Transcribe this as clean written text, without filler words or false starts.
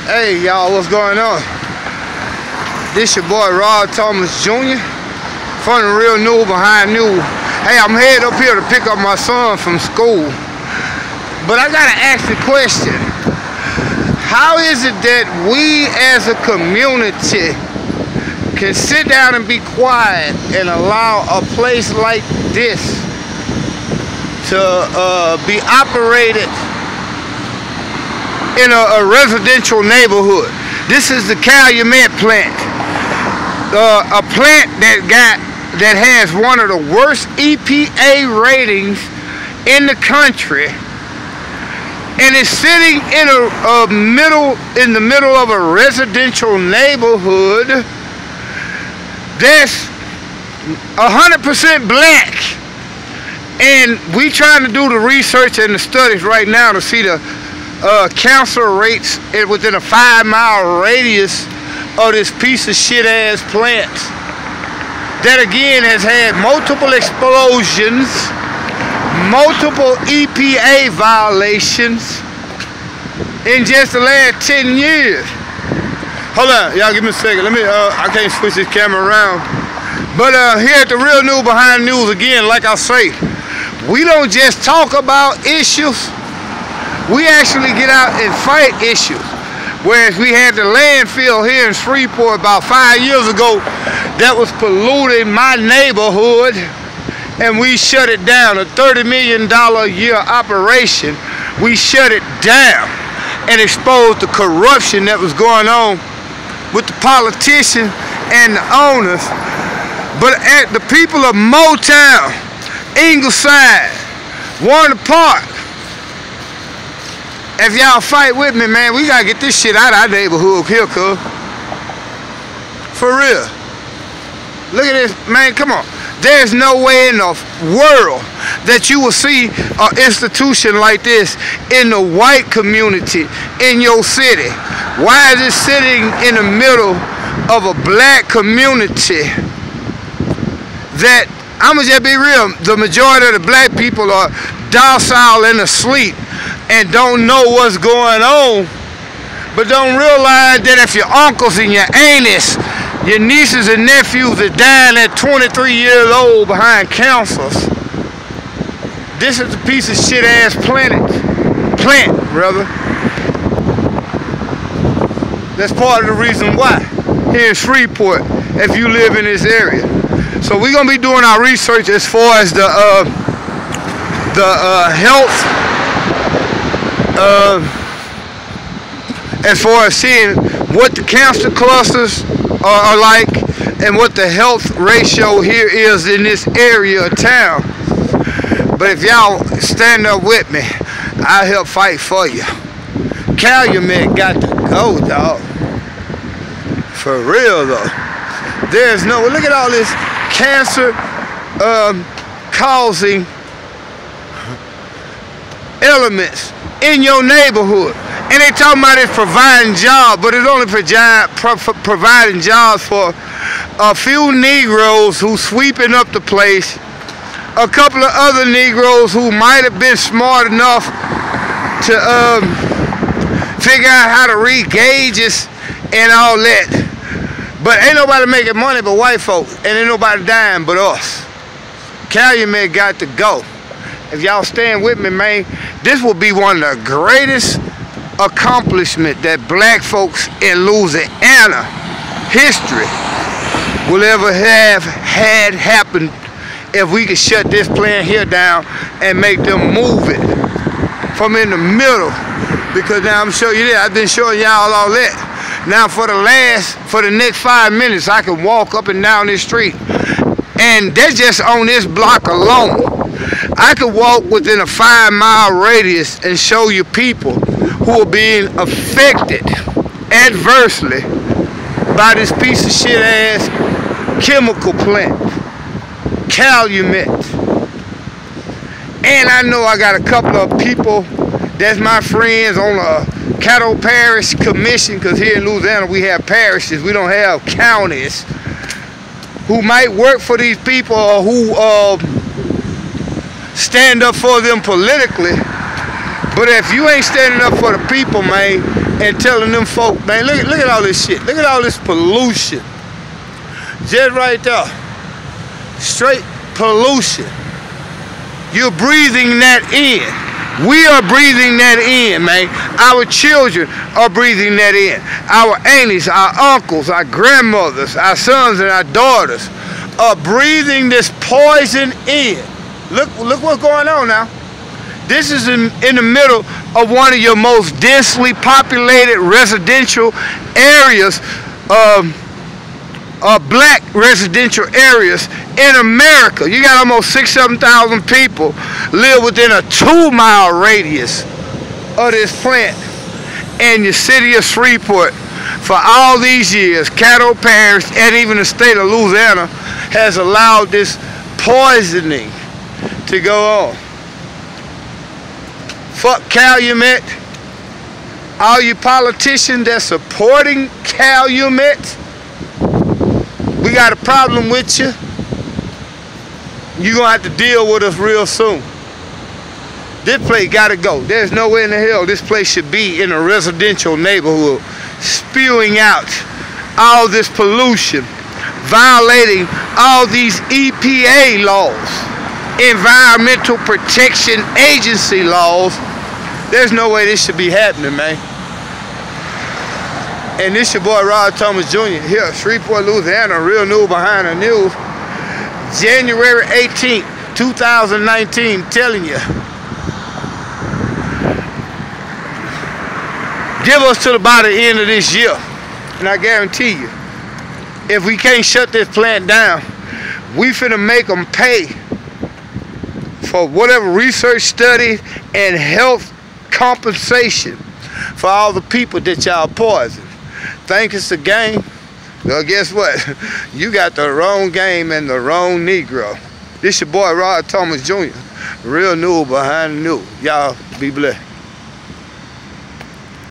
Hey y'all, what's going on? This your boy Rod Thomas Jr. from the Real New Behind New. Hey, I'm headed up here to pick up my son from school. But I gotta ask the question. How is it that we as a community can sit down and be quiet and allow a place like this to be operated in a residential neighborhood? This is the Calumet plant, a plant that has one of the worst EPA ratings in the country, and it's sitting in the middle of a residential neighborhood that's 100% black. And we trying to do the research and the studies right now to see the cancer rates within a 5-mile radius of this piece of shit ass plant that again has had multiple explosions, multiple EPA violations in just the last 10 years. Hold on, y'all give me a second. Let me, I can't switch this camera around. But here at the Real New Behind News, again, like I say, we don't just talk about issues. We actually get out and fight issues. Whereas we had the landfill here in Shreveport about 5 years ago that was polluting my neighborhood, and we shut it down. A $30 million a year operation. We shut it down and exposed the corruption that was going on with the politicians and the owners. But at the people of Motown, Ingleside, Warner Park, if y'all fight with me, man, we gotta get this shit out of our neighborhood here, cuz. For real. Look at this, man, come on. There's no way in the world that you will see an institution like this in the white community in your city. Why is it sitting in the middle of a black community that, I'ma just be real, the majority of the black people are docile and asleep and don't know what's going on, but don't realize that if your uncles and your aunties, your nieces and nephews are dying at 23 years old behind cancers, this is a piece of shit ass plant, brother. That's part of the reason why here in Shreveport, if you live in this area. So we're gonna be doing our research as far as the health, as far as seeing what the cancer clusters are like and what the health ratio here is in this area of town. But if y'all stand up with me, I'll help fight for you. Calumet got to go, dog. For real though. There's no, look at all this cancer causing elements in your neighborhood. And they talking about it providing jobs, but it's only providing jobs for a few Negroes who sweeping up the place, a couple of other Negroes who might have been smart enough to figure out how to read gauges and all that. But ain't nobody making money but white folks, and ain't nobody dying but us. Calumet got to go. If y'all stand with me, man, this will be one of the greatest accomplishments that black folks in Louisiana history will ever have had happen if we could shut this plant here down and make them move it from in the middle. Because now I'm showing you that. I've been showing y'all all that. Now for the next 5 minutes, I can walk up and down this street. And that's just on this block alone. I could walk within a 5-mile radius and show you people who are being affected adversely by this piece of shit ass chemical plant, Calumet. And I know I got a couple of people that's my friends on a Cattle Parish Commission, because here in Louisiana we have parishes, we don't have counties, who might work for these people or who stand up for them politically. But if you ain't standing up for the people, man, and telling them folk, man, look at all this shit. Look at all this pollution. Just right there. Straight pollution. You're breathing that in. We are breathing that in, man. Our children are breathing that in. Our aunties, our uncles, our grandmothers, our sons and our daughters are breathing this poison in. Look what's going on now. This is in the middle of one of your most densely populated residential areas, black residential areas in America. You got almost 6,000-7,000 people live within a 2-mile radius of this plant. And the city of Shreveport, for all these years, Caddo Parish and even the state of Louisiana has allowed this poisoning to go on. Fuck Calumet. All you politicians that's supporting Calumet, we got a problem with you. You're going to have to deal with us real soon. This place got to go. There's nowhere in the hell this place should be in a residential neighborhood, spewing out all this pollution, violating all these EPA laws, Environmental Protection Agency laws. There's no way this should be happening, man. And this your boy Rod Thomas Jr. here at Shreveport, Louisiana, real news behind the news. January 18th, 2019, telling you. Give us till about the end of this year. And I guarantee you, if we can't shut this plant down, we finna make them pay for whatever research study and health compensation for all the people that y'all poison. Think it's a game? Well, guess what? You got the wrong game and the wrong Negro. This your boy Rod Thomas Jr. Real news behind the news. Y'all be blessed.